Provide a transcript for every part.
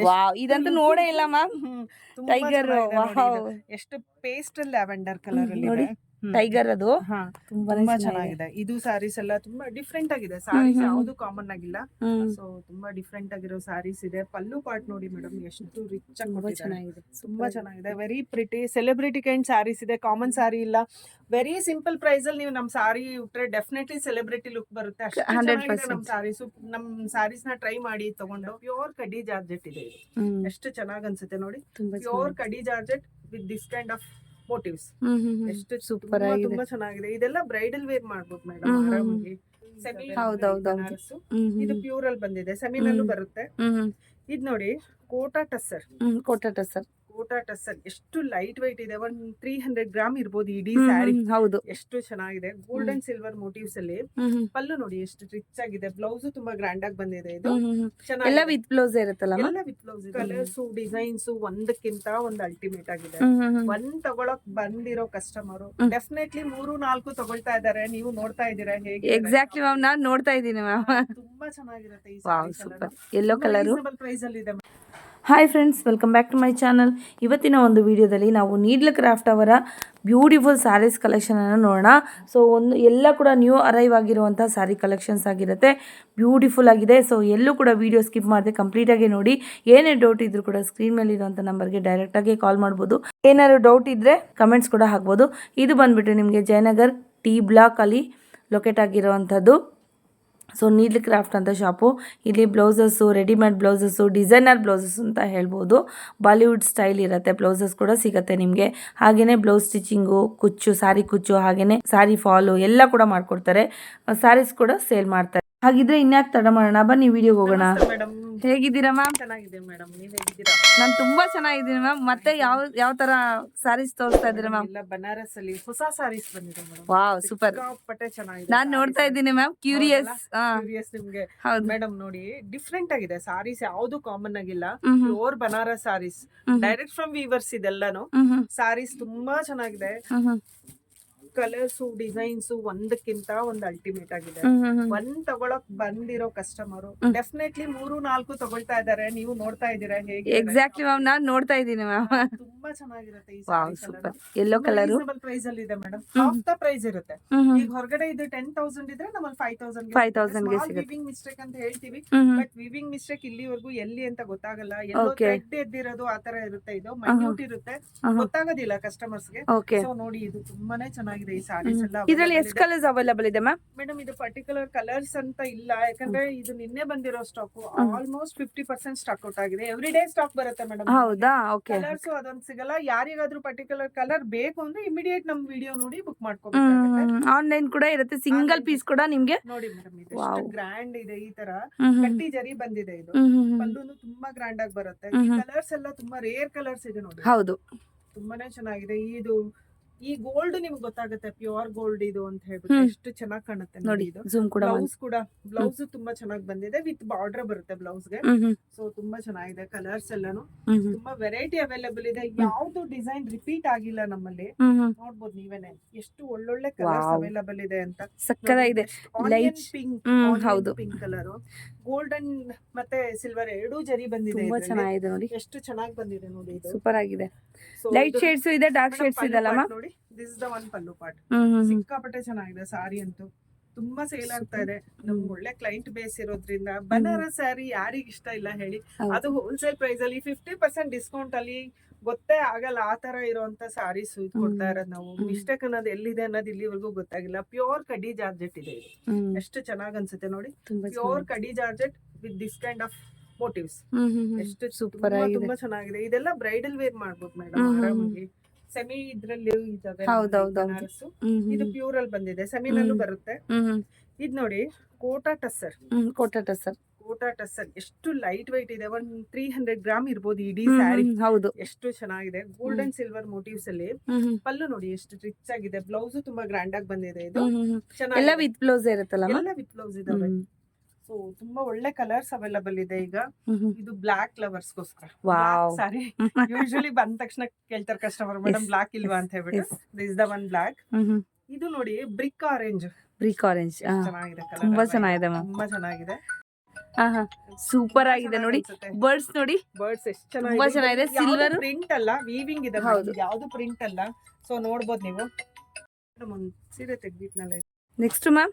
Wow, ಇದಂತೂ ನೋಡೇ ಇಲ್ಲ ಮ್ಯಾಮ್. ತುಂಬಾ ಟೈಗರ್, ಚೆನ್ನಾಗಿದೆ ನೋಡಿ ವಾವ್, ಇದು. ಎಷ್ಟು ಪೇಸ್ಟ್ ಲ್ಯಾವೆಂಡರ್ ಕಲರ್ ಅಲ್ಲಿ ನೋಡಿ ಇದೆ. ಟೈಗರ್ ಅದು ಹಾ ತುಂಬಾನೇ ತುಂಬಾ ಚೆನ್ನಾಗಿದೆ. ಚೆನ್ನಾಗಿದೆ. ಇದು ಸಾರೀಸ್ ಎಲ್ಲ ತುಂಬಾ ಡಿಫ್ರೆಂಟ್ ಆಗಿದೆ. ಸಾರೀಸ್ ಹ್ಮ್. ಯಾವ್ದು ಕಾಮನ್ ಆಗಿಲ್ಲ. ಹ್ಮ್, ಸೊ ತುಂಬಾ ಡಿಫ್ರೆಂಟ್ ಆಗಿರೋ ಸಾರೀಸ್ ಇದೆ. ಪಲ್ಲು ಪಾರ್ಟ್ ನೋಡಿ ಮೇಡಮ್, ಎಷ್ಟು ರಿಚ್ ಆಗಿ ತುಂಬಾ ಕೊಟ್ಟಿದ್ದಾರೆ. ಚೆನ್ನಾಗಿದೆ. ತುಂಬಾ ಚೆನ್ನಾಗಿದೆ. Very pretty celebrity kind saris ಇದೆ. ಕಾಮನ್ ಸಾರಿ ಇಲ್ಲ. ವೆರಿ ಸಿಂಪಲ್ ಪ್ರೈಸ್ ಅಲ್ಲಿ ನೀವು ನಮ್ ಸಾರಿ ಉಟ್ರೆ ಡೆಫಿನೆಟ್ಲಿ ಸೆಲೆಬ್ರಿಟಿ ಲುಕ್ ಬರುತ್ತೆ. ಅಷ್ಟು ಚೆನ್ನಾಗಿದೆ ನಮ್ 100%. ಸಾರೀಸ್. ನಮ್ ಸಾರೀಸ್ ನ ಟ್ರೈ ಮಾಡಿ ತಗೊಂಡು. ಪ್ಯೂರ್ ಕಡಿ ಜಾರ್ಜೆಟ್ ಇದೆ ಇದು. ಹ್ಮ್, ಎಷ್ಟು ಚೆನ್ನಾಗ್ ಅನ್ಸುತ್ತೆ ನೋಡಿ. ತುಂಬಾ ಪ್ಯೂರ್ ಚೆನ್ನಾಗಿದೆ. ಕಡಿ georgette with this kind of motives. ಎಷ್ಟು ಸೂಪರ್ ಆಗಿದೆ. ತುಂಬಾ ಚೆನ್ನಾಗಿದೆ. ಇದೆಲ್ಲ ಬ್ರೈಡಲ್ ವೇರ್ ಮಾಡ್ಬೋದು ಮೇಡಮ್ ಹ್ಮ್, ಹ್ಮ್, ಆರಾಮಾಗಿ. ಸೆಮಿ ಹೌದೌದೌದು. ಬನಾರಸ್ಸು. ಇದು ಪ್ಯೂರ್ ಅಲ್ಲಿ ಬಂದಿದೆ. ಸೆಮಿನಲ್ಲೂ ಬರುತ್ತೆ. ಇದ್ ನೋಡಿ ಕೋಟಾ ಟಸ್ಸರ್. ಕೋಟಾ ಟಸರ್. ಕೋಟಾ ಟಸ್ಸರ್ ಎಷ್ಟು ಲೈಟ್ ವೈಟ್ ಇದೆ. 300 ಗ್ರಾಮ್ ಇರ್ಬೋದು ಇಡೀ ಸ್ಯಾರಿ. ಹೌದು. ಎಷ್ಟು ಚೆನ್ನಾಗಿದೆ. ಗೋಲ್ಡ್ ಅಂಡ್ ಸಿಲ್ವರ್ ಮೋಟಿವ್ಸ್ ಅಲ್ಲಿ ಪಲ್ಲು ನೋಡಿ ಎಷ್ಟು ರಿಚ್ ಆಗಿದೆ. ಬ್ಲೌಸ್ ತುಂಬಾ ಗ್ರ್ಯಾಂಡ್ ಆಗಿ ಬಂದಿದೆ. ಇದು ಎಲ್ಲ ಚೆನ್ನಾಗಿದೆ. ವಿತ್ ಬ್ಲೌಸ್ ಇರುತ್ತಲ್ಲ ಮ್ಯಾಮ್? ಎಲ್ಲ ವಿತ್ ಬ್ಲೌಸ್. ಕಲರ್ಸ್ ಡಿಸೈನ್ಸ್ ಒಂದಕ್ಕಿಂತ ಒಂದು ಅಲ್ಟಿಮೇಟ್ ಆಗಿದೆ. ಒಂದ್ ತಗೊಳಕ್ ಬಂದಿರೋ ಕಸ್ಟಮರ್ ಡೆಫಿನೆಟ್ಲಿ 3-4 ತಗೊಳ್ತಾ ಇದಾರೆ. ನೀವು ನೋಡ್ತಾ ಇದ್ದೀರಾ ಹೇಗೆ. ಎಕ್ಸಾಕ್ಟ್ಲಿ ಮ್ಯಾಮ್, ನಾನ್ ನೋಡ್ತಾ ಇದ್ದೀನಿ ಮ್ಯಾಮ್. ತುಂಬಾ ಚೆನ್ನಾಗಿರುತ್ತೆ ಈ ವಾವ್, ಸಾರೀಸ್ ಎಲ್ಲ. Super. Yellow colour. Reasonable price ಅಲ್ಲಿ ಇದೆ. Hi friends, welcome back to my channel. ಇವತ್ತಿನ ಒಂದು ವಿಡಿಯೋದಲ್ಲಿ ನಾವು ನೀಡ್ಲ್ ಕ್ರಾಫ್ಟ್ ಅವರ ಬ್ಯೂಟಿಫುಲ್ ಸ್ಯಾರೀಸ್ ಕಲೆಕ್ಷನನ್ನು ನೋಡೋಣ. ಸೊ ಎಲ್ಲ ಕೂಡ ನ್ಯೂ ಅರೈವ್ ಆಗಿರುವಂಥ ಸ್ಯಾರಿ ಕಲೆಕ್ಷನ್ಸ್ ಆಗಿರುತ್ತೆ. ಬ್ಯೂಟಿಫುಲ್ ಆಗಿದೆ. ಸೊ ಎಲ್ಲೂ ಕೂಡ ವಿಡಿಯೋ ಸ್ಕಿಪ್ ಮಾಡದೆ ಕಂಪ್ಲೀಟಾಗಿ ನೋಡಿ. ಏನೇ ಡೌಟ್ ಇದ್ರೂ ಕೂಡ ಸ್ಕ್ರೀನ್ ಮೇಲೆ ಇರುವಂಥ ನಂಬರ್ಗೆ ಡೈರೆಕ್ಟಾಗಿ ಕಾಲ್ ಮಾಡ್ಬೋದು. ಏನಾದ್ರು ಡೌಟ್ ಇದ್ದರೆ ಕಮೆಂಟ್ಸ್ ಕೂಡ ಹಾಕ್ಬೋದು. ಇದು ಬಂದುಬಿಟ್ಟು ನಿಮಗೆ ಜಯನಗರ್ ಟಿ ಬ್ಲಾಕ್ ಅಲ್ಲಿ ಲೊಕೇಟ್ ಆಗಿರುವಂಥದ್ದು. ಸೊ ನೀಡ್ಲ್ ಕ್ರಾಫ್ಟ್ ಅಂತ ಶಾಪು. ಇಲ್ಲಿ blouses, readymade blouses, designer blouses ಅಂತ ಹೇಳ್ಬೋದು. ಬಾಲಿವುಡ್ ಸ್ಟೈಲ್ ಇರುತ್ತೆ. ಬ್ಲೌಸಸ್ ಕೂಡ ಸಿಗುತ್ತೆ ನಿಮಗೆ. ಹಾಗೆಯೇ ಬ್ಲೌಸ್ ಸ್ಟಿಚಿಂಗು, ಕುಚ್ಚು, ಸಾರಿ ಕುಚ್ಚು, ಹಾಗೆಯೇ ಸಾರಿ ಫಾಲು ಎಲ್ಲ ಕೂಡ ಮಾಡಿಕೊಡ್ತಾರೆ. ಸ್ಯಾರೀಸ್ ಕೂಡ ಸೇಲ್ ಮಾಡ್ತಾರೆ. ಹಾಗಿದ್ರೆ ಇನ್ಯಾಕೆ ತಡ ಮಾಡೋಣ, ಬನ್ನಿ ವಿಡಿಯೋಗೆ ಹೋಗೋಣ. ಮೇಡಮ್ ಹೇಗಿದ್ದೀರಾ ಮ್ಯಾಮ್? ಚೆನ್ನಾಗಿದೆ ಮೇಡಮ್. ನೀವ್ ಹೇಗಿದ್ದೀರಾ? ನಾನು ತುಂಬಾ ಚೆನ್ನಾಗಿದ್ದೀನಿ ಮ್ಯಾಮ್. ಮತ್ತೆ ಯಾವ ತರ ಸ್ಯಾರೀಸ್ ತೋರಿಸ್ತಾ ಇದ್ದೀರಾ ಮ್ಯಾಮ್? ಎಲ್ಲ ಬನಾರಸ್ ಅಲ್ಲಿ ಹೊಸ ಸಾರೀಸ್ ಬಂದಿದೆ ಮೇಡಮ್. Wow, super. ಸಿಕ್ಕಾಪಟ್ಟೆ ಚೆನ್ನಾಗಿದೆ. ನಾನ್ ನೋಡ್ತಾ ಇದ್ದೀನಿ ಮ್ಯಾಮ್. ಕ್ಯೂರಿಯಸ್. ಕ್ಯೂರಿಯಸ್ ನಿಮ್ಗೆ. ಹೌದು ಮೇಡಮ್ ನೋಡಿ, ಡಿಫ್ರೆಂಟ್ ಆಗಿದೆ ಸಾರೀಸ್. ಯಾವ್ದು ಕಾಮನ್ ಆಗಿಲ್ಲ. Pure Banaras saris, direct from weavers ಇದೆಲ್ಲಾನು. ಸಾರೀಸ್ ತುಂಬಾ ಚೆನ್ನಾಗಿದೆ. ಕಲರ್ಸ್ ಡಿಸೈನ್ಸ್ ಒಂದಕ್ಕಿಂತ ಒಂದು ಅಲ್ಟಿಮೇಟ್ ಆಗಿದೆ. ಒಂದ್ ತಗೊಳಕ್ ಬಂದಿರೋ ಕಸ್ಟಮರ್ ಡೆಫಿನೆಟ್ಲಿ 3-4 ತಗೊಳ್ತಾ ಇದಾರೆ. ನೀವು ನೋಡ್ತಾ ಇದ್ದೀರಾ ಹೇಗೆ. ಎಕ್ಸಾಕ್ಟ್ಲಿ ಮ್ಯಾಮ್, ನಾನ್ ನೋಡ್ತಾ ಇದ್ದೀನಿ ಮ್ಯಾಮ್. ತುಂಬಾ ಚೆನ್ನಾಗಿರುತ್ತೆ ಈ ವಾವ್, ಸಾರೀಸ್ ಎಲ್ಲ. Super. Yellow colour. Reasonable price ಅಲ್ಲಿ ಇದೆ ಮೇಡಮ್. ಹಾಫ್ ದ ಪ್ರೈಸ್ ಇರುತ್ತೆ. ಈಗ ಹೊರಗಡೆ ಇದು 10,000 ಇದ್ರೆ ನಮ್ಮಲ್ಲಿ 5,000 5,000 ಗೆ ಸಿಗುತ್ತೆ. ವಿವಿಂಗ್ ಮಿಸ್ಟೇಕ್ ಅಂತ ಹೇಳ್ತೀವಿ. ಬಟ್ ವಿವಿಂಗ್ ಮಿಸ್ಟೇಕ್ ಇಲ್ಲಿವರೆಗೂ ಎಲ್ಲಿ ಅಂತ ಗೊತ್ತಾಗಲ್ಲ. ಎಲ್ಲೋ ಥ್ರೆಡ್ ಎದ್ದಿರೋದು ಆತರ ಇರುತ್ತೆ. ಇದು ಮೈನ್ಯೂಟ್ ಇರುತ್ತೆ, ಗೊತ್ತಾಗೋದಿಲ್ಲ ಕಸ್ಟಮರ್ಸ್ಗೆ. ಸೊ ನೋಡಿ, ಇದು ತುಂಬಾನೇ ಚೆನ್ನಾಗಿದೆ ಈ ಸಾರೀಸ್ ಎಲ್ಲ. ಇದರಲ್ಲಿ ಎಷ್ಟು ಕಲರ್ಸ್ ಅವೈಲೇಬಲ್ ಇದೆ ಮ್ಯಾಮ್? ಮೇಡಮ್ ಇದು ಪರ್ಟಿಕ್ಯುಲರ್ ಕಲರ್ಸ್ ಅಂತ ಇಲ್ಲ. ಯಾಕಂದ್ರೆ ಇದು ನಿನ್ನೆ ಬಂದಿರೋ ಸ್ಟಾಕ್ ಆಲ್ಮೋಸ್ಟ್ 50% ಸ್ಟಾಕ್ ಔಟ್ ಆಗಿದೆ. ಎವ್ರಿ ಡೇ ಸ್ಟಾಕ್ ಬರುತ್ತೆ ಮೇಡಮ್. ಹೌದಾ? ಓಕೆ. ಕಲರ್ಸ್ ಅದೊಂದು ಸಿಗಲ್ಲ. ಯಾರಿಗಾದ್ರೂ ಪರ್ಟಿಕ್ಯುಲರ್ ಕಲರ್ ಬೇಕು ಅಂದ್ರೆ ಇಮಿಡಿಯೇಟ್ ನಮ್ ವಿಡಿಯೋ ನೋಡಿ ಬುಕ್ ಮಾಡ್ಕೋಬೇಕು. ಆನ್ಲೈನ್ ಕೂಡ ಇರುತ್ತೆ. ಸಿಂಗಲ್ ಪೀಸ್ ಕೂಡ ನಿಮ್ಗೆ. ನೋಡಿ ಮೇಡಮ್, ಇದು ಎಷ್ಟು ಗ್ರ್ಯಾಂಡ್ ಇದೆ. ಈ ತರ ಕಟ್ಟಿ ಜರಿ ಬಂದಿದೆ. ಇದು ಪಲ್ಲುನು ತುಂಬಾ ಗ್ರ್ಯಾಂಡ್ ಆಗಿ ಬರುತ್ತೆ. ಈ ಕಲರ್ಸ್ ಎಲ್ಲ ತುಂಬಾ ರೇರ್ ಕಲರ್ಸ್ ಇದೆ ನೋಡಿ. ಹೌದು, ತುಂಬಾನೇ ಚೆನ್ನಾಗಿದೆ. ಈ ಗೋಲ್ಡ್ ನಿಮ್ಗೆ ಗೊತ್ತಾಗುತ್ತೆ ಪ್ಯೂರ್ ಗೋಲ್ಡ್ ಇದು ಅಂತ ಹೇಳ್ಬಿಟ್ಟು. ಎಷ್ಟು ಚೆನ್ನಾಗಿ ಕಾಣುತ್ತೆ ನೋಡಿ. ಇದು ಬ್ಲೌಸ್ ತುಂಬಾ ಚೆನ್ನಾಗಿ ಬಂದಿದೆ. ವಿತ್ ಬಾರ್ಡರ್ ಬರುತ್ತೆ ಬ್ಲೌಸ್ ಗೆ. ಸೊ ತುಂಬಾ ಚೆನ್ನಾಗಿದೆ. ಕಲರ್ಸ್ ಎಲ್ಲಾನು ತುಂಬಾ ವೆರೈಟಿ ಅವೈಲೇಬಲ್ ಇದೆ. ಯಾವ್ದು ಡಿಸೈನ್ ರಿಪೀಟ್ ಆಗಿಲ್ಲ ನಮ್ಮಲ್ಲಿ. ನೋಡ್ಬೋದು ನೀವೇನೆ ಎಷ್ಟು ಒಳ್ಳೊಳ್ಳೆ ಕಲರ್ಸ್ ಅವೈಲೇಬಲ್ ಇದೆ ಅಂತ. ಸಕ್ಕತ್ತಾಗಿದೆ. ಲೈಟ್ ಪಿಂಕ್, ಹೌದು, ಪಿಂಕ್ ಕಲರ್, ಗೋಲ್ಡನ್ ಮತ್ತೆ ಸಿಲ್ವರ್ ಎರಡೂ ಜರಿ ಬಂದಿದೆ. ತುಂಬಾ ಚೆನ್ನಾಗಿದೆ ನೋಡಿ. ಎಷ್ಟು ಚೆನ್ನಾಗಿ ಬಂದಿದೆ ನೋಡಿ. ಇದು ಸೂಪರ್ ಆಗಿದೆ. ಲೈಟ್ ಶೇಡ್ಸ್ ಇದೆ, ಡಾರ್ಕ್ ಶೇಡ್ಸ್ ಇದೆಲ್ಲ ನೋಡಿ. This is the one pallu part. ಸಿಕ್ಕಾಪಟ್ಟೆ ಚೆನ್ನಾಗಿದೆ ಸಾರಿ ಅಂತೂ. ತುಂಬಾ ಸೇಲ್ ಆಗ್ತಾ ಇದೆ. ನಮ್ಗೆ ಒಳ್ಳೆ ಕ್ಲೈಂಟ್ ಬೇಸ್ ಇರೋದ್ರಿಂದ ಬನಾರಸ್ ಸ್ಯಾರಿ ಯಾರಿಗ ಇಷ್ಟ ಇಲ್ಲ ಹೇಳಿ. ಅದು ಹೋಲ್ಸೇಲ್ ಪ್ರೈಸ್ ಅಲ್ಲಿ 50% ಡಿಸ್ಕೌಂಟ್ ಅಲ್ಲಿ ಗೊತ್ತೇ ಆಗಲ್ಲ. ಆ ತರ ಇರುವಂತ ಸಾರೀಸ್ ಕೊಡ್ತಾ ಇರೋದು ನಾವು. ಮಿಸ್ಟೇಕ್ ಅನ್ನೋದು ಎಲ್ಲಿದೆ ಅನ್ನೋದು ಇಲ್ಲಿವರೆಗೂ ಗೊತ್ತಾಗಿಲ್ಲ. ಪ್ಯೂರ್ ಕಡಿ ಜಾರ್ಜೆಟ್ ಇದೆ ಇದು. ಎಷ್ಟು ಚೆನ್ನಾಗ್ ಅನ್ಸುತ್ತೆ ನೋಡಿ. ಪ್ಯೂರ್ ಕಡಿ georgette with this kind of motives. ಎಷ್ಟು ಸೂಪರ್ ಆಗಿದೆ. ತುಂಬಾ ಚೆನ್ನಾಗಿದೆ. ಇದೆಲ್ಲ ಬ್ರೈಡಲ್ ವೇರ್ ಮಾಡ್ಬೋದು ಮೇಡಮ್ ಆರಾಮಾಗಿ. ಸೆಮಿ ಇದ್ರಲ್ಲಿ ಇದಾವೆ. ಬನಾರಸ್ಸು. ಇದು ಪ್ಯೂರ್ ಅಲ್ಲಿ ಬಂದಿದೆ. ಸೆಮಿನಲ್ಲೂ ಬರುತ್ತೆ. ಇದ್ ನೋಡಿ ಕೋಟಾ ಟಸ್ಸರ್. ಕೋಟಾ ಟಸ್ಸರ್ ಎಷ್ಟು ಲೈಟ್ ವೈಟ್ ಇದೆ. 300 ಗ್ರಾಮ್ ಇರ್ಬೋದು ಇಡೀ ಸ್ಯಾರಿ. ಹೌದು, ಎಷ್ಟು ಚೆನ್ನಾಗಿದೆ. ಗೋಲ್ಡ್ ಅಂಡ್ ಸಿಲ್ವರ್ ಮೋಟಿವ್ಸ್ ಅಲ್ಲಿ ಪಲ್ಲು ನೋಡಿ ಎಷ್ಟು ರಿಚ್ ಆಗಿದೆ. ಬ್ಲೌಸ್ ತುಂಬಾ ಗ್ರ್ಯಾಂಡ್ ಆಗಿ ಬಂದಿದೆ. ಇದು ಎಲ್ಲ ವಿತ್ ಬ್ಲೌಸ್ ಇರುತ್ತಲ್ಲ? ಎಲ್ಲ ವಿತ್ ಬ್ಲೌಸ್ ಇದಾವೆ. ಸೊ ತುಂಬಾ ಒಳ್ಳೆ ಕಲರ್ಸ್ ಅವೈಲೇಬಲ್ ಇದೆ ಈಗ. ಇದು ಬ್ಲಾಕ್ ಲವರ್ಸ್ ಗೋಸ್ಕರ ಸಾರಿ. ಯೂಶಲಿ ಬಂದ ತಕ್ಷಣ ಕೇಳ್ತಾರೆ ಕಸ್ಟಮರ್, ಮೇಡಮ್ ಬ್ಲಾಕ್ ಇಲ್ವಾ ಅಂತ ಹೇಳ್ಬಿಟ್ಟು. This the one block. ಇದು ನೋಡಿ ಬ್ರಿಕ್ ಆರೆಂಜ್. ಚೆನ್ನಾಗಿದೆ. ತುಂಬಾ ಚೆನ್ನಾಗಿದೆ. ತುಂಬಾ ಚೆನ್ನಾಗಿದೆ. ಹಾ ಹಾ ಸೂಪರ್ ಆಗಿದೆ ನೋಡಿ. ಬರ್ಡ್ಸ್ ನೋಡಿ ಬರ್ಡ್ಸ್ ಎಷ್ಟು ತುಂಬಾ ಚೆನ್ನಾಗಿದೆ. ಸಿಲ್ವರ್ ಪ್ರಿಂಟ್ ಅಲ್ಲ, ವೀವಿಂಗ್ ಇದೆ. ಹೌದು. ಯಾವ್ದು ಪ್ರಿಂಟ್ ಅಲ್ಲ. ಸೊ ನೋಡ್ಬೋದು ನೀವು. ಒಂದ್ ಸೀರೆ ತೆಗ್ದಿಟ್ನಲ್ಲ ನೆಕ್ಸ್ಟ್ ಮ್ಯಾಮ್.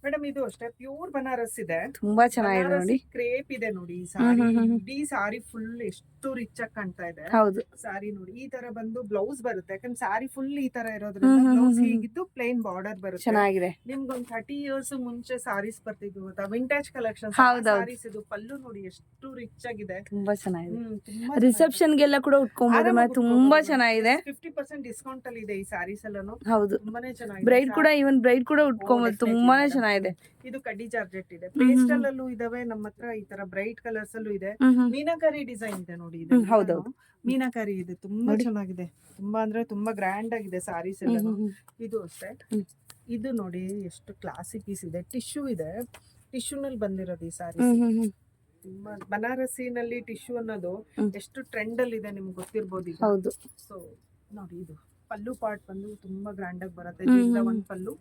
ಮೇಡಮ್ ಇದು ಅಷ್ಟೇ ಪ್ಯೂರ್ ಬನಾರಸ್ ಇದೆ. ತುಂಬಾ ಚೆನ್ನಾಗಿದೆ ನೋಡಿ. ಕ್ರೇಪ್ ಇದೆ ನೋಡಿ ಈ ಸಾರಿ. ಇಡೀ ಸಾರಿ ಫುಲ್ ಎಷ್ಟು ರಿಚ್ ಆಗಿ ಕಾಣ್ತಾ ಇದೆ. ಹೌದು ಸಾರಿ ನೋಡಿ ಈ ತರ ಬಂದು ಬ್ಲೌಸ್ ಬರುತ್ತೆ. ಯಾಕಂದ್ರೆ ಸಾರಿ ಫುಲ್ ಈ ತರ ಇರೋದ್ರಿಂದ ಬ್ಲೌಸ್ ಹೀಗಿದ್ದು ಪ್ಲೇನ್ ಬಾರ್ಡರ್ ಬರುತ್ತೆ. ಚೆನ್ನಾಗಿದೆ. ನಿಮ್ಗೊಂದ್ 30 years ಮುಂಚೆ ಸಾರೀಸ್ ಬರ್ತಿದ್ವು ಗೊತ್ತಾ, ವಿಂಟೇಜ್ ಕಲೆಕ್ಷನ್ ಸಾರೀಸ್. ಇದು ಪಲ್ಲು ನೋಡಿ ಎಷ್ಟು ರಿಚ್ ಆಗಿದೆ. ತುಂಬಾ ಚೆನ್ನಾಗಿದೆ. ರಿಸೆಪ್ಷನ್ ಗೆಲ್ಲ ಕೂಡ ಉಟ್ಕೊಂಡ್ಬೋದು. ತುಂಬಾ ಚೆನ್ನಾಗಿದೆ. 50% ಡಿಸ್ಕೌಂಟ್ ಅಲ್ಲಿ ಇದೆ ಈ ಸಾರೀಸ್ ಎಲ್ಲಾನು. ಹೌದು. ತುಂಬಾನೇ ಚೆನ್ನಾಗಿದೆ. ಬ್ರೈಡ್ ಕೂಡ ಈವನ್ ಬ್ರೈಡ್ ಕೂಡ ಉಟ್ಕೊಂಬೋದು. ತುಂಬಾನೇ ಚೆನ್ನಾಗಿದೆ. ಇದು ಕಡ್ಡಿ ಜಾರ್ಜೆಟ್ ಇದೆ. ಪೇಸ್ಟಲ್ ಅಲ್ಲೂ ಇದಾವೆ ನಮ್ಮ ಹತ್ರ, ಈ ತರ ಬ್ರೈಟ್ ಕಲರ್ಸ್ ಅಲ್ಲೂ ಇದೆ. ಮೀನಾಕರಿ ಡಿಸೈನ್ ಇದೆ ನೋಡಿ. ಇದು ಹೌದೌದು ಮೀನಾಕರಿ ಇದೆ. ತುಂಬಾ ಚೆನ್ನಾಗಿದೆ. ತುಂಬಾ ಅಂದ್ರೆ ತುಂಬಾ ಗ್ರ್ಯಾಂಡ್ ಆಗಿದೆ ಸಾರೀಸ್ ಎಲ್ಲ. ಇದು ಅಷ್ಟೇ. ಇದು ನೋಡಿ ಎಷ್ಟು ಕ್ಲಾಸಿ ಪೀಸ್ ಇದೆ. ಟಿಶ್ಯೂ ಇದೆ. ಟಿಶ್ಯೂ ನಲ್ಲಿ ಬಂದಿರೋದು ಈ ಸಾರೀಸ್. ತುಂಬಾ ಬನಾರಸಿನಲ್ಲಿ ಟಿಶ್ಯೂ ಅನ್ನೋದು ಎಷ್ಟು ಟ್ರೆಂಡ್ ಅಲ್ಲಿ ಇದೆ ನಿಮ್ಗೆ ಗೊತ್ತಿರ್ಬೋದು ಈಗ. ಹೌದು. ಸೊ ನೋಡಿ ಇದು ಪಲ್ಲು ಪಾರ್ಟ್ ಬಂದು ತುಂಬಾ ಗ್ರ್ಯಾಂಡ್ ಆಗಿ ಬರುತ್ತೆ. ಒಂದ್ ಪಲ್ಲು.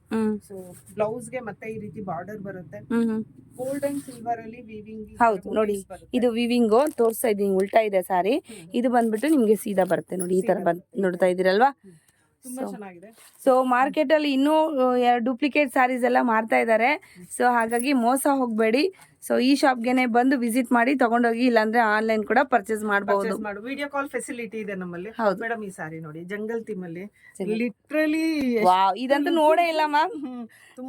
ಸೊ ಬ್ಲೌಸ್ ಗೆ ಮತ್ತೆ ಈ ರೀತಿ ಬಾರ್ಡರ್ ಬರುತ್ತೆ. ಗೋಲ್ಡ್ ಅಂಡ್ ಸಿಲ್ವರ್ ಅಲ್ಲಿ ವೀವಿಂಗ್. ಹೌದು ನೋಡಿ, ಇದು ವಿವಿಂಗು ತೋರಿಸ್ತಾ ಇದೀನಿ. ಉಲ್ಟಾ ಇದೆ ಸಾರಿ. ಇದು ಬಂದ್ಬಿಟ್ಟು ನಿಮ್ಗೆ ಸೀದಾ ಬರುತ್ತೆ ನೋಡಿ. ಈ ತರ ನೋಡ್ತಾ ಇದೀರಲ್ವಾ. ತುಂಬಾ ಚೆನ್ನಾಗಿದೆ. ಸೊ ಮಾರ್ಕೆಟ್ ಅಲ್ಲಿ ಇನ್ನೂ ಡೂಪ್ಲಿಕೇಟ್ ಸ್ಯಾರೀಸ್ ಎಲ್ಲ ಮಾರ್ತಾ ಇದ್ದಾರೆ. ಸೊ ಹಾಗಾಗಿ ಮೋಸ ಹೋಗಬೇಡಿ. ಸೊ ಈ ಶಾಪ್ಗೆನೆ ಬಂದು ವಿಸಿಟ್ ಮಾಡಿ ತಗೊಂಡೋಗಿ, ಇಲ್ಲಾಂದ್ರೆ ಆನ್ಲೈನ್ ಕೂಡ ಪರ್ಚೇಸ್ ಮಾಡಬಹುದು. ವಿಡಿಯೋ ಕಾಲ್ ಫೆಸಿಲಿಟಿ ಇದೆ ನಮ್ಮಲ್ಲಿ. ಹೌದು ಮೇಡಮ್ ಈ ಸಾರಿ ನೋಡಿ ಜಂಗಲ್ ಥೀಮ್ ಅಲ್ಲಿ ಲಿಟ್ರಲಿ. ವಾವ್, ಇದಂತೂ ನೋಡೇ ಇಲ್ಲ ಮ್ಯಾಮ್.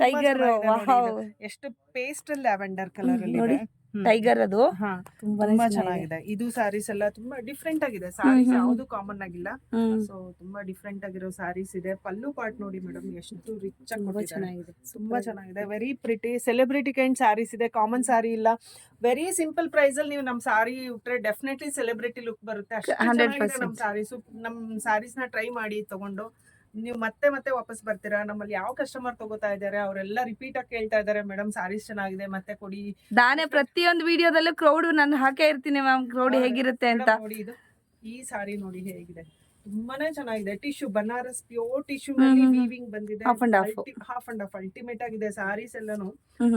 ಟೈಗರ್. ವಾವ್, ಎಷ್ಟು ಪೇಸ್ಟಲ್ ಲ್ಯಾವೆಂಡರ್ ಕಲರ್ ಅಲ್ಲಿ ನೋಡಿ. ಟೈಗರ್ ಅದು ತುಂಬಾ ಚೆನ್ನಾಗಿದೆ. ಇದು ಸಾರೀಸ್ ಎಲ್ಲ ತುಂಬಾ ಡಿಫ್ರೆಂಟ್ ಆಗಿದೆ. ಸಾರೀಸ್ ಯಾವ್ದು ಕಾಮನ್ ಆಗಿಲ್ಲ. ಸೊ ತುಂಬಾ ಡಿಫ್ರೆಂಟ್ ಆಗಿರೋ ಸಾರೀಸ್ ಇದೆ. ಪಲ್ಲು ಪಾರ್ಟ್ ನೋಡಿ ಮೇಡಮ್ ಎಷ್ಟು ರಿಚ್ ಆಗಿ ಚೆನ್ನಾಗಿದೆ. ತುಂಬಾ ಚೆನ್ನಾಗಿದೆ. Very pretty celebrity kind saris ಇದೆ. ಕಾಮನ್ ಸಾರಿ ಇಲ್ಲ. ವೆರಿ ಸಿಂಪಲ್ ಪ್ರೈಸ್ ಅಲ್ಲಿ ನೀವು ನಮ್ ಸಾರಿ ಉಟ್ರೆ ಡೆಫಿನೆಟ್ಲಿ ಸೆಲೆಬ್ರಿಟಿ ಲುಕ್ ಬರುತ್ತೆ. ಅಷ್ಟು ಚೆನ್ನಾಗಿದೆ ನಮ್ ಸಾರೀಸ್. ನಮ್ ಸಾರೀಸ್ ನ ಟ್ರೈ ಮಾಡಿ ತಗೊಂಡು ನೀವು ಮತ್ತೆ ಮತ್ತೆ ವಾಪಸ್ ಬರ್ತೀರಾ. ನಮ್ಮಲ್ಲಿ ಯಾವ ಕಸ್ಟಮರ್ ತಗೋತಾ ಇದಾರೆ ಅವರೆಲ್ಲ ರಿಪೀಟ್ ಆಗಿ ಕೇಳ್ತಾ ಇದಾರೆ, ಮೇಡಮ್ ಸಾರೀಸ್ ಚೆನ್ನಾಗಿದೆ ಮತ್ತೆ ಕೊಡಿ. ನಾನೇ ಪ್ರತಿಯೊಂದು ವಿಡಿಯೋದಲ್ಲೂ ಕ್ರೌಡ್ ನಾನು ಹಾಕೇ ಇರ್ತೀನಿ ಮ್ಯಾಮ್, ಕ್ರೌಡ್ ಹೇಗಿರುತ್ತೆ ಅಂತ. ನೋಡಿ ಇದು ಈ ಸಾರಿ ನೋಡಿ ಹೇಗಿದೆ. ತುಂಬಾನೇ ಚೆನ್ನಾಗಿದೆ. ಟಿಶ್ಯೂ ಬನಾರಸ್ ಪ್ಯೂರ್ ಟಿಶ್ಯೂ ನಲ್ಲಿ ವೀವಿಂಗ್ ಬಂದಿದೆ. ಹಾಫ್ ಅಂಡ್ ಹಾಫ್ ಅಲ್ಟಿಮೇಟ್ ಆಗಿದೆ. ಸಾರೀಸ್ ಎಲ್ಲಾನು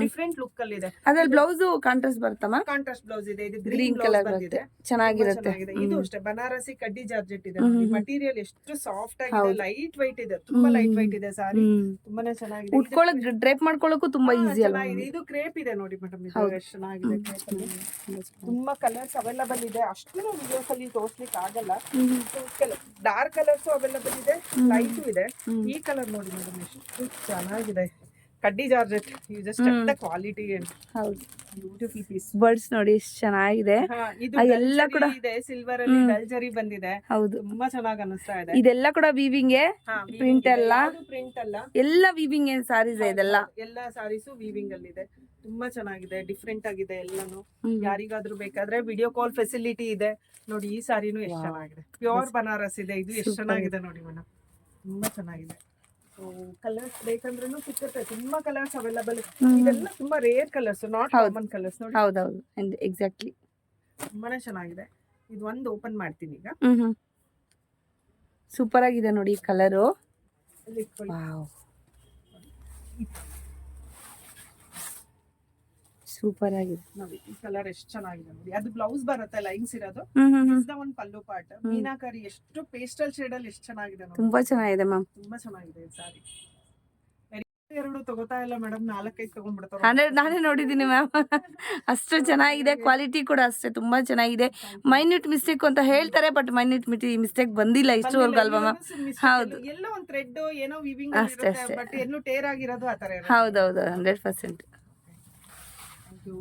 ಡಿಫ್ರೆಂಟ್ ಲುಕ್ ಅಲ್ಲಿ ಇದೆ. ಅದ್ರಲ್ಲಿ ಬ್ಲೌಸ್ ಕಾಂಟ್ರಾಸ್ಟ್ ಬರ್ತಮ್ಮ. ಕಾಂಟ್ರಾಸ್ಟ್ ಬ್ಲೌಸ್ ಇದೆ. ಇದು ಗ್ರೀನ್ ಕಲರ್ ಬಂದಿದೆ. ಚೆನ್ನಾಗಿರುತ್ತೆ. ಇದು ಅಷ್ಟೇ ಬನಾರಸಿ ಕಡ್ಡಿ ಜಾರ್ಜೆಟ್ ಇದೆ. ಮಟೀರಿಯಲ್ ಎಷ್ಟು ಸಾಫ್ಟ್ ಆಗಿದೆ. ಲೈಟ್ ವೈಟ್ ಇದೆ. ತುಂಬಾ ಲೈಟ್ ವೈಟ್ ಇದೆ ಸಾರಿ. ತುಂಬಾನೇ ಚೆನ್ನಾಗಿದೆ. ಉಟ್ಕೊಳ್ಳೋಕ್ ಡ್ರೇಪ್ ಮಾಡ್ಕೊಳ್ಳೋಕು ತುಂಬಾ ಈಸಿ ಅಲ್ಲ. ಇದು ಕ್ರೇಪ್ ಇದೆ ನೋಡಿ ಮೇಡಮ್. ಇದು ಎಷ್ಟು ಚೆನ್ನಾಗಿದೆ. ತುಂಬಾ ಕಲರ್ಸ್ ಅವೈಲಬಲ್ ಇದೆ. ಅಷ್ಟು ವಿಡಿಯೋಸ್ ಅಲ್ಲಿ ತೋರ್ಸ್ಲಿಕ್ಕೆ ಆಗಲ್ಲ. ಡಾರ್ಕ್ ಕಲರ್ಸ್ ಅವೈಲಬಲ್ ಇದೆ, ಲೈಟ್ ಇದೆ. ಈ ಕಲರ್ ನೋಡಿ ಮೇಡಮ್ ಎಷ್ಟು ಚೆನ್ನಾಗಿದೆ. ಕಡ್ಡಿ georgette. You just check the quality. ಹೌದು, ಬ್ಯೂಟಿಫುಲ್ ಪೀಸ್. ಬರ್ಡ್ಸ್ ನೋಡಿ ಎಷ್ಟು ಚೆನ್ನಾಗಿದೆ. ಎಲ್ಲ ಕೂಡ ಇದೆ. ಸಿಲ್ವರ್ ಅಲ್ಲಿ ಗಲ್ಜರಿ ಬಂದಿದೆ. ಹೌದು, ತುಂಬಾ ಚೆನ್ನಾಗಿ ಅನಿಸ್ತಾ ಇದೆ. ಇದೆಲ್ಲ ಕೂಡ ವೀವಿಂಗ್. ಪ್ರಿಂಟ್ ಅಲ್ಲ, ಪ್ರಿಂಟ್ ಅಲ್ಲ, ಎಲ್ಲ ವೀವಿಂಗ್ ಸಾರೀಸ್ ಇದೆಲ್ಲ. ಎಲ್ಲ ಸಾರೀಸು ವೀವಿಂಗ್ ಅಲ್ಲಿ ಇದೆ. ತುಂಬಾ ಚೆನ್ನಾಗಿದೆ. ಡಿಫ್ರೆಂಟ್ ಆಗಿದೆ ಎಲ್ಲಾನು. ಯಾರಿಗಾದ್ರೂ ಬೇಕಾದ್ರೆ ವಿಡಿಯೋ ಕಾಲ್ ಫೆಸಿಲಿಟಿ ಇದೆ ನೋಡಿ. ಈ ಸಾರಿನೂ ಎಷ್ಟು ಚೆನ್ನಾಗಿದೆ. ಪ್ಯೂರ್ ಬನಾರಸ್ ಇದೆ. ಇದು ಎಷ್ಟು ಚೆನ್ನಾಗಿದೆ ನೋಡಿ ಮೇಡಮ್. ತುಂಬಾ ಚೆನ್ನಾಗಿದೆ. ಕಲರ್ಸ್ ಬೇಕಂದ್ರೂ ಸಿಕ್ಕುತ್ತೆ. ತುಂಬಾ ಕಲರ್ಸ್ ಅವೈಲಬಲ್. ಇದೆಲ್ಲ ತುಂಬಾ rare colours, not common colours ನೋಡಿ. ಹೌದೌದು, ಎಕ್ಸಾಕ್ಟ್ಲಿ. ತುಂಬಾನೇ ಚೆನ್ನಾಗಿದೆ. ಇದು ಒಂದು ಓಪನ್ ಮಾಡ್ತೀನಿ ಈಗ. ಸೂಪರ್ ಆಗಿದೆ ನೋಡಿ ಕಲರು. ಸೂಪರ್ ಆಗಿದೆ ನೋಡಿ. ಈ ಕಲರ್ ಎಷ್ಟು ಚೆನ್ನಾಗಿದೆ ನೋಡಿ. ಅದು ಬ್ಲೌಸ್ ಬರುತ್ತೆ ಲೈನ್ಸ್ ಇರೋದು. ಒಂದು ಪಲ್ಲು ಪಾರ್ಟ್ ಮೀನಾಕರಿ ಎಷ್ಟು ಪೇಸ್ಟಲ್ ಶೇಡ್ ಅಲ್ಲಿ ಎಷ್ಟು ಚೆನ್ನಾಗಿದೆ ನೋಡಿ. ತುಂಬಾ ಚೆನ್ನಾಗಿದೆ ಮ್ಯಾಮ್. ತುಂಬಾ ಚೆನ್ನಾಗಿದೆ ಈ ಸಾರಿ. ಎರಡು ತಗೋತಾ ಇಲ್ಲ ಮೇಡಮ್, 4-5 ತಗೊಂಡ್ಬಿಡ್ತಾರೆ. ನಾನೇ ನೋಡಿದ್ದೀನಿ ಮ್ಯಾಮ್. ಅಷ್ಟು ಚೆನ್ನಾಗಿದೆ. ಕ್ವಾಲಿಟಿ ಕೂಡ ಅಷ್ಟೇ ತುಂಬಾ ಚೆನ್ನಾಗಿದೆ. ಮೈನ್ಯೂಟ್ ಮಿಸ್ಟೇಕ್ ಅಂತ ಹೇಳ್ತಾರೆ, ಬಟ್ ಮೈನ್ಯೂಟ್ ಮಿಸ್ಟೇಕ್ ಬಂದಿಲ್ಲ ಇಷ್ಟುವರೆಗೂ ಅಲ್ವಾ ಮ್ಯಾಮ್? ಹೌದು, ಎಲ್ಲೋ ಒಂದು ಥ್ರೆಡ್ ಏನೋ ವೀವಿಂಗ್ ಬಟ್ ಎಲ್ಲೂ ಟೇರ್ ಆಗಿರೋದು ಆತರ. ಹೌದೌದು, 100%. Thank you.